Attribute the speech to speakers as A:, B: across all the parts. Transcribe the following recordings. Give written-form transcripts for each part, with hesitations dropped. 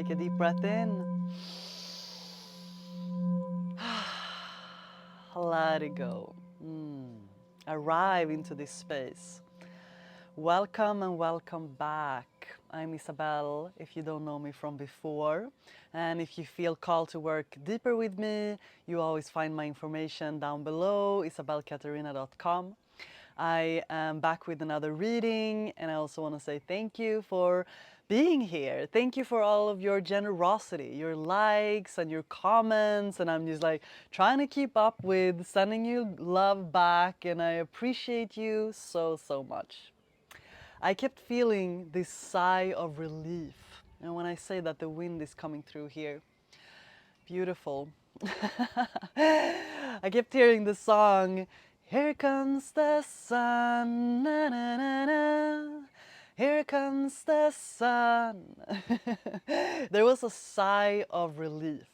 A: Take a deep breath in. Let it go. Arrive into this space. Welcome and welcome back. I'm Isabel, if you don't know me from before. And if you feel called to work deeper with me, you always find my information down below, isabelkatarina.com. I am back with another reading, and I also want to say thank you for being here. Thank you for all of your generosity, your likes and your comments, and I'm just like trying to keep up with sending you love back, and I appreciate you so, so much. I kept feeling this sigh of relief, and when I say that, the wind is coming through here. Beautiful. I kept hearing the song, "Here comes the sun, na na na na. Here comes the sun." There was a sigh of relief,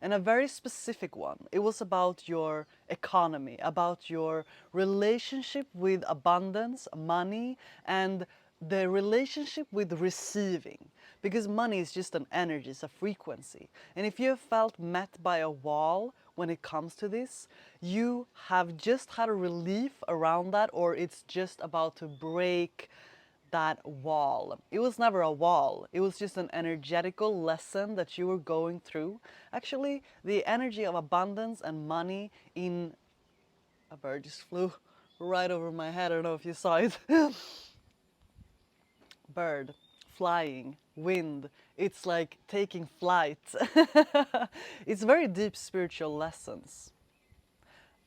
A: and a very specific one. It was about your economy, about your relationship with abundance, money, and the relationship with receiving. Because money is just an energy, it's a frequency. And if you have felt met by a wall when it comes to this, you have just had a relief around that, or it's just about to break that wall. It was never a wall. It was just an energetical lesson that you were going through. Actually, the energy of abundance and money in... A bird just flew right over my head. I don't know if you saw it. Bird, flying, wind. It's like taking flight. It's very deep spiritual lessons.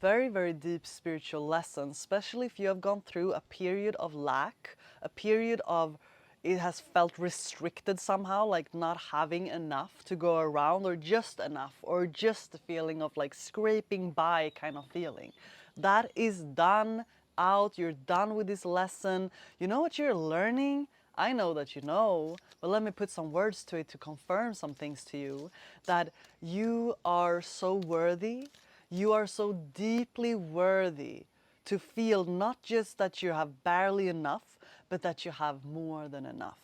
A: Very, very deep spiritual lessons, especially if you have gone through a period of lack, a period of it has felt restricted somehow, like not having enough to go around, or just enough, or just the feeling of like scraping by kind of feeling. That is done out. You're done with this lesson. You know what you're learning? I know that you know, but let me put some words to it to confirm some things to you. That you are so worthy. You are so deeply worthy to feel not just that you have barely enough, but that you have more than enough.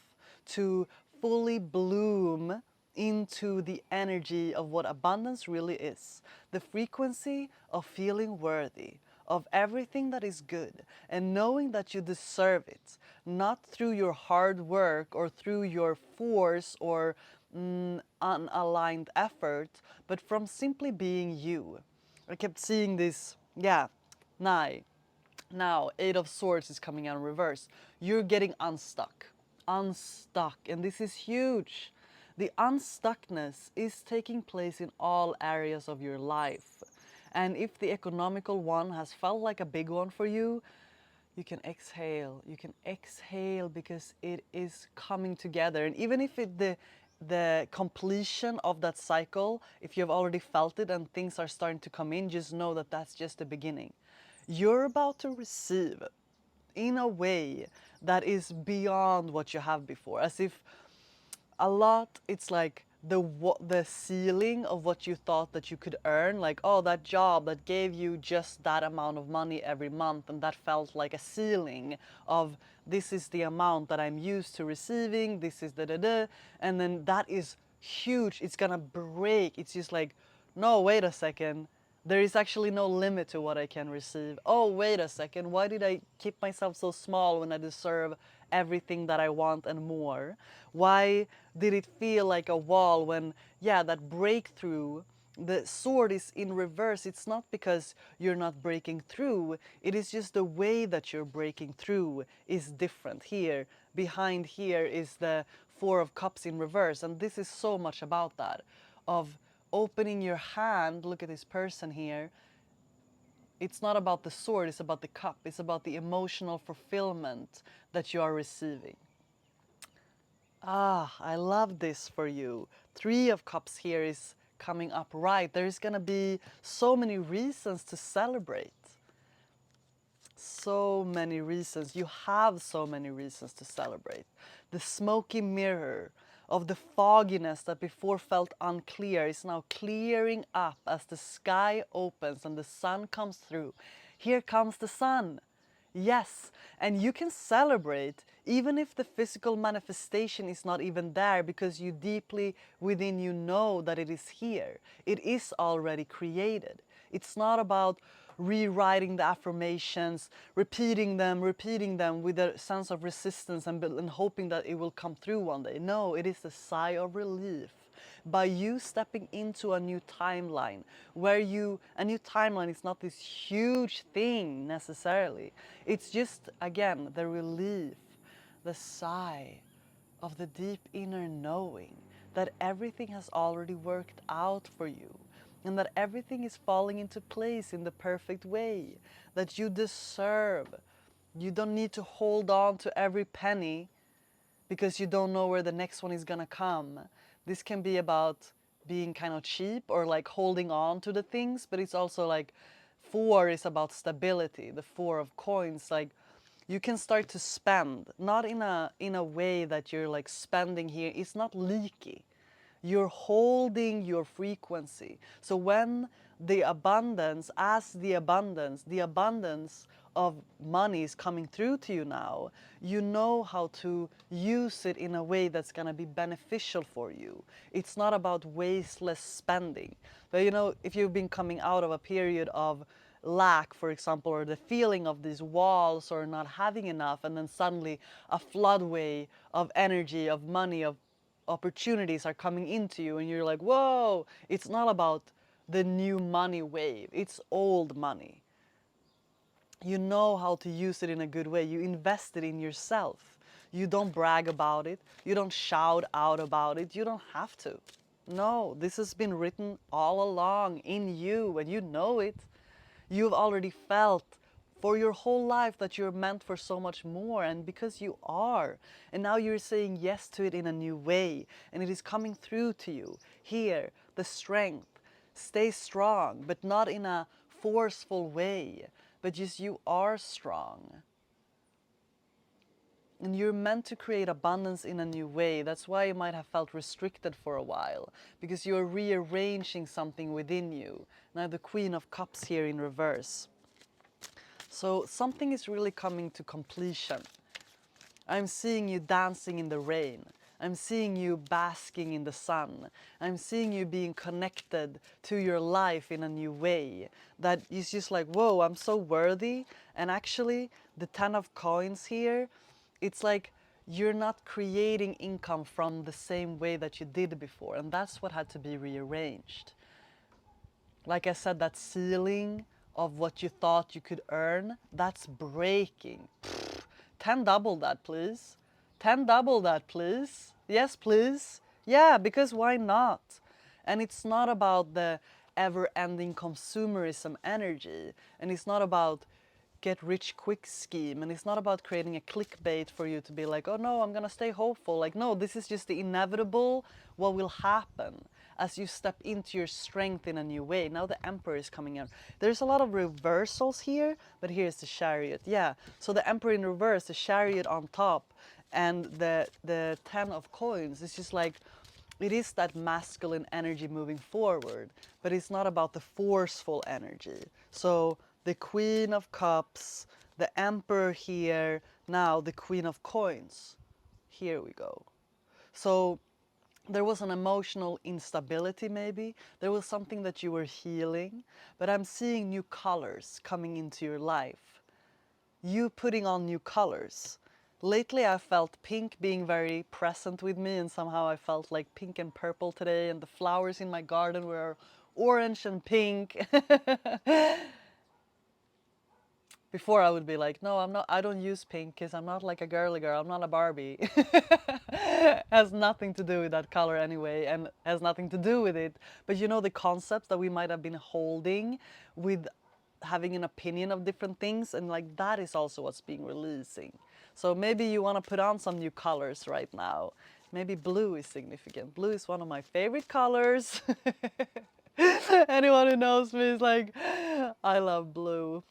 A: To fully bloom into the energy of what abundance really is. The frequency of feeling worthy of everything that is good, and knowing that you deserve it, not through your hard work or through your force or unaligned effort, but from simply being you. I kept seeing this, now, Eight of Swords is coming out in reverse. You're getting unstuck. Unstuck. And this is huge. The unstuckness is taking place in all areas of your life. And if the economical one has felt like a big one for you, you can exhale. You can exhale because it is coming together. And even if the completion of that cycle, if you have already felt it and things are starting to come in, just know that that's just the beginning. You're about to receive in a way that is beyond what you have before. As if a lot, it's like the ceiling of what you thought that you could earn, like, oh, that job that gave you just that amount of money every month, and that felt like a ceiling of this is the amount that I'm used to receiving, this is and then that is huge. It's gonna break. It's just like, no, wait a second, there is actually no limit to what I can receive. Oh, wait a second, why did I keep myself so small when I deserve everything that I want and more? Why did it feel like a wall when, yeah, that breakthrough, the sword is in reverse? It's not because you're not breaking through, it is just the way that you're breaking through is different. Here, behind here is the Four of Cups in reverse, and this is so much about that, of opening your hand. Look at this person here. It's not about the sword, it's about the cup. It's about the emotional fulfillment that you are receiving. Ah, I love this for you. Three of Cups here is coming up right. There's gonna be so many reasons to celebrate. So many reasons. You have so many reasons to celebrate. The smoky mirror of the fogginess that before felt unclear is now clearing up as the sky opens and the sun comes through. Here comes the sun. Yes, and you can celebrate even if the physical manifestation is not even there, because you deeply within you know that it is here. It is already created. It's not about rewriting the affirmations, repeating them with a sense of resistance and hoping that it will come through one day. No, it is a sigh of relief by you stepping into a new timeline, where a new timeline is not this huge thing necessarily. It's just, again, the relief, the sigh of the deep inner knowing that everything has already worked out for you, and that everything is falling into place in the perfect way that you deserve. You don't need to hold on to every penny because you don't know where the next one is gonna come. This can be about being kind of cheap or like holding on to the things, but it's also like 4 is about stability. The 4 of coins, like you can start to spend, not in a way that you're like spending here. It's not leaky. You're holding your frequency. So when the abundance of money is coming through to you now, you know how to use it in a way that's going to be beneficial for you. It's not about wasteless spending. But you know, if you've been coming out of a period of lack, for example, or the feeling of these walls or not having enough, and then suddenly a floodway of energy, of money, of opportunities are coming into you, and you're like, whoa, it's not about the new money wave, it's old money. You know how to use it in a good way. You invest it in yourself. You don't brag about it. You don't shout out about it. You don't have to. No, this has been written all along in you, and you know it. You've already felt for your whole life that you're meant for so much more, and because you are. And now you're saying yes to it in a new way, and it is coming through to you. Here, the strength. Stay strong, but not in a forceful way, but just you are strong. And you're meant to create abundance in a new way. That's why you might have felt restricted for a while, because you're rearranging something within you. Now the Queen of Cups here in reverse. So something is really coming to completion. I'm seeing you dancing in the rain. I'm seeing you basking in the sun. I'm seeing you being connected to your life in a new way. That is just like, whoa, I'm so worthy. And actually, the 10 of coins here, it's like you're not creating income from the same way that you did before. And that's what had to be rearranged. Like I said, that ceiling of what you thought you could earn, that's breaking. 10 double that, please. 10 double that, please. Yes, please. Yeah, because why not? And it's not about the ever-ending consumerism energy. And it's not about get rich quick scheme. And it's not about creating a clickbait for you to be like, oh no, I'm gonna stay hopeful. Like, no, this is just the inevitable, what will happen as you step into your strength in a new way. Now the Emperor is coming out. There's a lot of reversals here, but here's the Chariot. Yeah, so the Emperor in reverse, the Chariot on top, and the 10 of coins. It's just like, it is that masculine energy moving forward, but it's not about the forceful energy. So the Queen of Cups, the Emperor here, now the Queen of Coins. Here we go. So there was an emotional instability maybe. There was something that you were healing, but I'm seeing new colors coming into your life. You putting on new colors. Lately I felt pink being very present with me, and somehow I felt like pink and purple today, and the flowers in my garden were orange and pink. Before I would be like, no, I don't use pink because I'm not like a girly girl, I'm not a Barbie. Has nothing to do with that color anyway, and has nothing to do with it. But you know, the concepts that we might have been holding with having an opinion of different things, and like that is also what's being releasing. So maybe you want to put on some new colors right now. Maybe blue is significant. Blue is one of my favorite colors. Anyone who knows me is like, I love blue.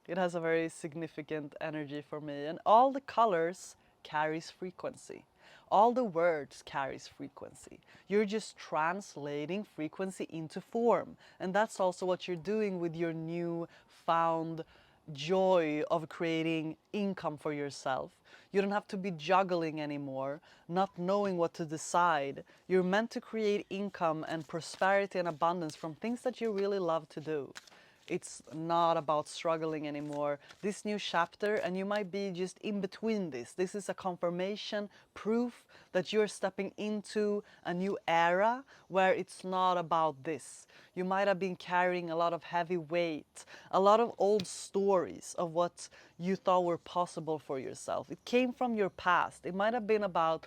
A: It has a very significant energy for me, and all the colors carries frequency. All the words carries frequency. You're just translating frequency into form, and that's also what you're doing with your new found joy of creating income for yourself. You don't have to be juggling anymore, not knowing what to decide. You're meant to create income and prosperity and abundance from things that you really love to do. It's not about struggling anymore. This new chapter, and you might be just in between this. This is a confirmation, proof that you're stepping into a new era where it's not about this. You might have been carrying a lot of heavy weight, a lot of old stories of what you thought were possible for yourself. It came from your past. It might have been about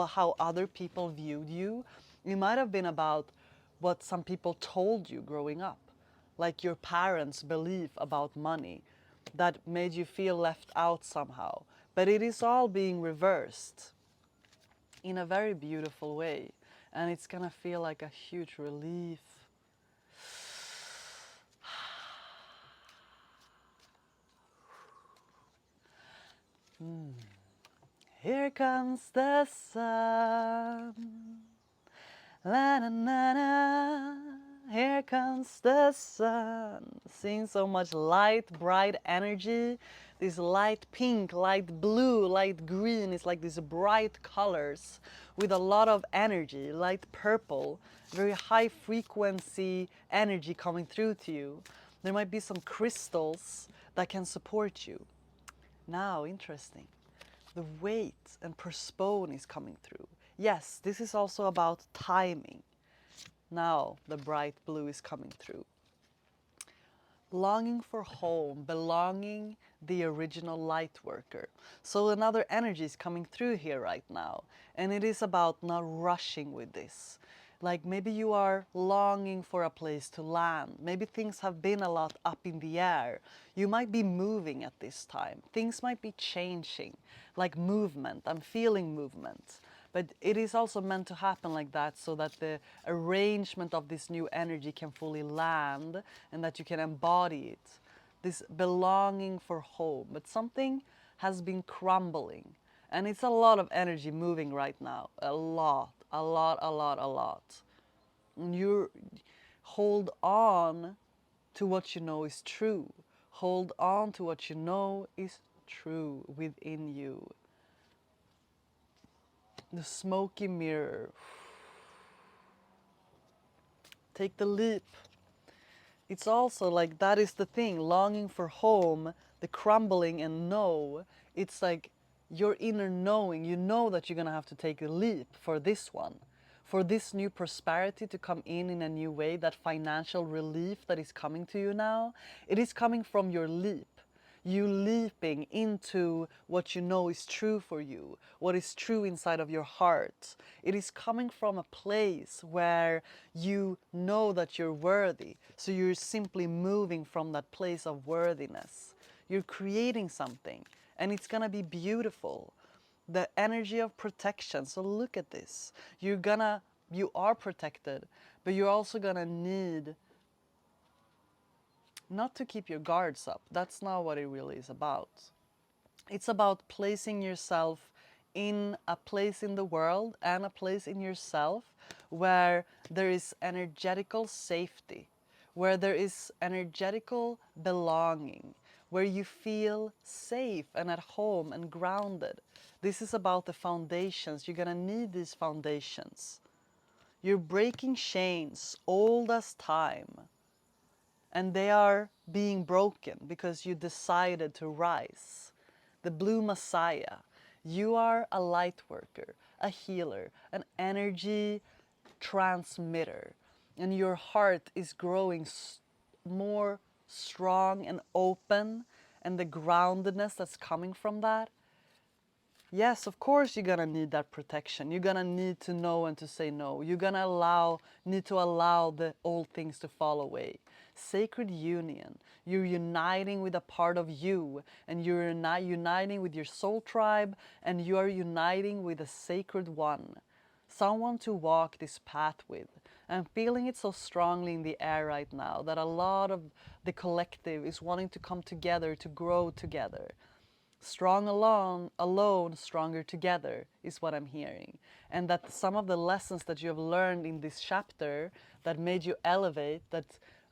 A: how other people viewed you. It might have been about what some people told you growing up, like your parents' belief about money that made you feel left out somehow. But it is all being reversed in a very beautiful way. And it's gonna feel like a huge relief. Here comes the sun. La na na na. Here comes the sun. Seeing so much light, bright energy. This light pink, light blue, light green. It's like these bright colors with a lot of energy. Light purple, very high frequency energy coming through to you. There might be some crystals that can support you. Now, interesting. The weight and postpone is coming through. Yes, this is also about timing. Now the bright blue is coming through. Longing for home, belonging, the original light worker. So another energy is coming through here right now. And it is about not rushing with this. Like maybe you are longing for a place to land. Maybe things have been a lot up in the air. You might be moving at this time. Things might be changing, like movement. I'm feeling movement. But it is also meant to happen like that so that the arrangement of this new energy can fully land and that you can embody it. This belonging for home. But something has been crumbling. And it's a lot of energy moving right now. A lot, a lot, a lot, a lot. And you hold on to what you know is true. Hold on to what you know is true within you. The smoky mirror. Take the leap. It's also like that is the thing, longing for home, the crumbling and know. It's like your inner knowing. You know that you're going to have to take a leap for this one. For this new prosperity to come in a new way, that financial relief that is coming to you now, it is coming from your leap. You leaping into what you know is true for you, what is true inside of your heart. It is coming from a place where you know that you're worthy. So you're simply moving from that place of worthiness. You're creating something, and it's gonna be beautiful. The energy of protection. So look at this. You are protected, but you're also gonna need not to keep your guards up. That's not what it really is about. It's about placing yourself in a place in the world and a place in yourself where there is energetical safety, where there is energetical belonging, where you feel safe and at home and grounded. This is about the foundations. You're gonna need these foundations. You're breaking chains old as time, and they are being broken because you decided to rise. The blue Messiah. You are a light worker, a healer, an energy transmitter, and your heart is growing more strong and open, and the groundedness that's coming from that. Yes, of course you're gonna need that protection. You're gonna need to know and to say no. You're gonna need to allow the old things to fall away. Sacred union. You're uniting with a part of you, and you're uniting with your soul tribe, and you are uniting with a sacred one. Someone to walk this path with. I'm feeling it so strongly in the air right now that a lot of the collective is wanting to come together to grow together. Strong alone, stronger together is what I'm hearing. And that some of the lessons that you have learned in this chapter that made you elevate, that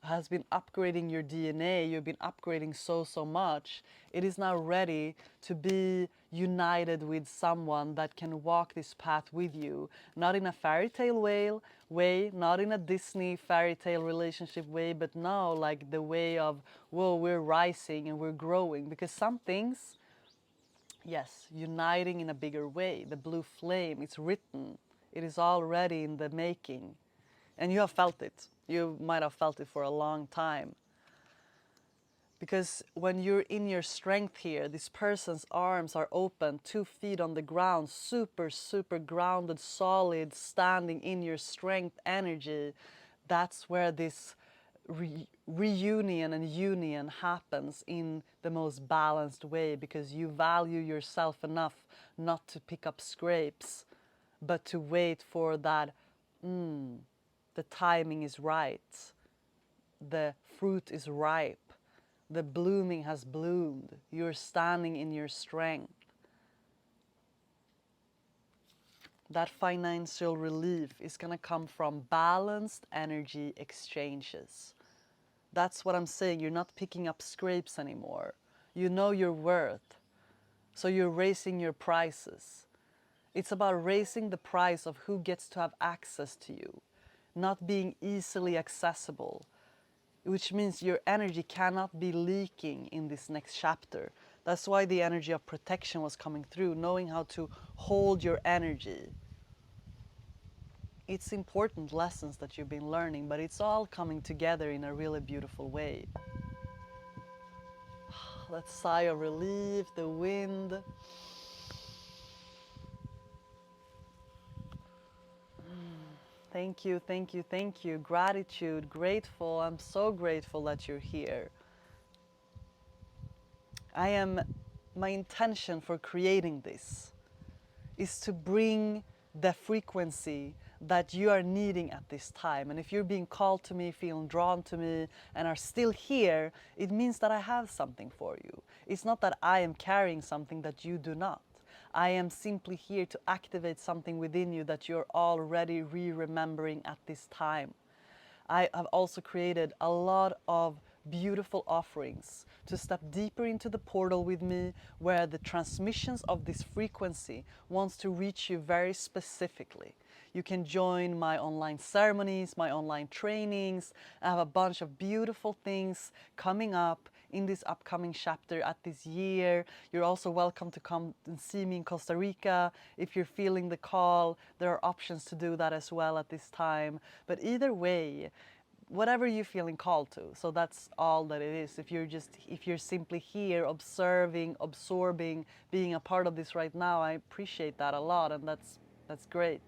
A: has been upgrading your DNA, you've been upgrading so much, it is now ready to be united with someone that can walk this path with you. Not in a fairy tale way, not in a Disney fairy tale relationship way, but no, like the way of, whoa, we're rising and we're growing. Because some things, yes, uniting in a bigger way. The blue flame, it's written. It is already in the making. And you have felt it. You might have felt it for a long time. Because when you're in your strength here, this person's arms are open, 2 feet on the ground, super grounded, solid, standing in your strength energy. That's where this reunion and union happens in the most balanced way, because you value yourself enough not to pick up scrapes, but to wait for that, the timing is right, the fruit is ripe, the blooming has bloomed, you're standing in your strength. That financial relief is going to come from balanced energy exchanges. That's what I'm saying. You're not picking up scrapes anymore. You know your worth. So you're raising your prices. It's about raising the price of who gets to have access to you, not being easily accessible, which means your energy cannot be leaking in this next chapter. That's why the energy of protection was coming through, knowing how to hold your energy. It's important lessons that you've been learning, but it's all coming together in a really beautiful way. That sigh of relief, the wind. Thank you, thank you, thank you. Gratitude, grateful. I'm so grateful that you're here. My intention for creating this is to bring the frequency that you are needing at this time. And if you're being called to me, feeling drawn to me, and are still here, it means that I have something for you. It's not that I am carrying something that you do not. I am simply here to activate something within you that you're already remembering at this time. I have also created a lot of beautiful offerings to step deeper into the portal with me, where the transmissions of this frequency wants to reach you very specifically. You can join my online ceremonies, my online trainings. I have a bunch of beautiful things coming up in this upcoming chapter at this year. You're also welcome to come and see me in Costa Rica. If you're feeling the call, there are options to do that as well at this time. But either way, whatever you're feeling called to. So that's all that it is. If you're simply here observing, absorbing, being a part of this right now, I appreciate that a lot, and that's great.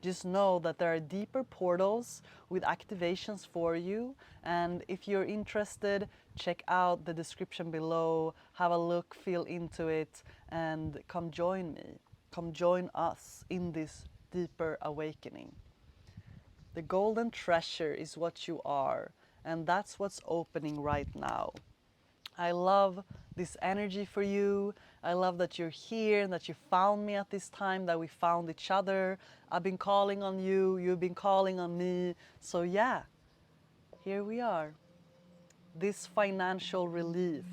A: Just know that there are deeper portals with activations for you, and if you're interested, check out the description below, have a look, feel into it, and come join me. Come join us in this deeper awakening. The golden treasure is what you are, and that's what's opening right now. I love this energy for you. I love that you're here, that you found me at this time, that we found each other. I've been calling on you, you've been calling on me. So yeah, here we are. This financial relief,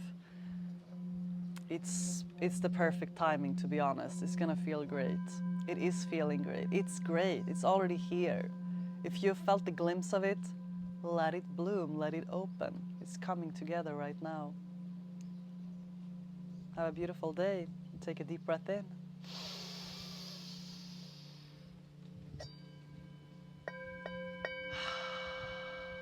A: it's the perfect timing, to be honest. It's gonna feel great. It is feeling great. It's great. It's already here. If you've felt the glimpse of it, let it bloom, let it open. It's coming together right now. Have a beautiful day. Take a deep breath in.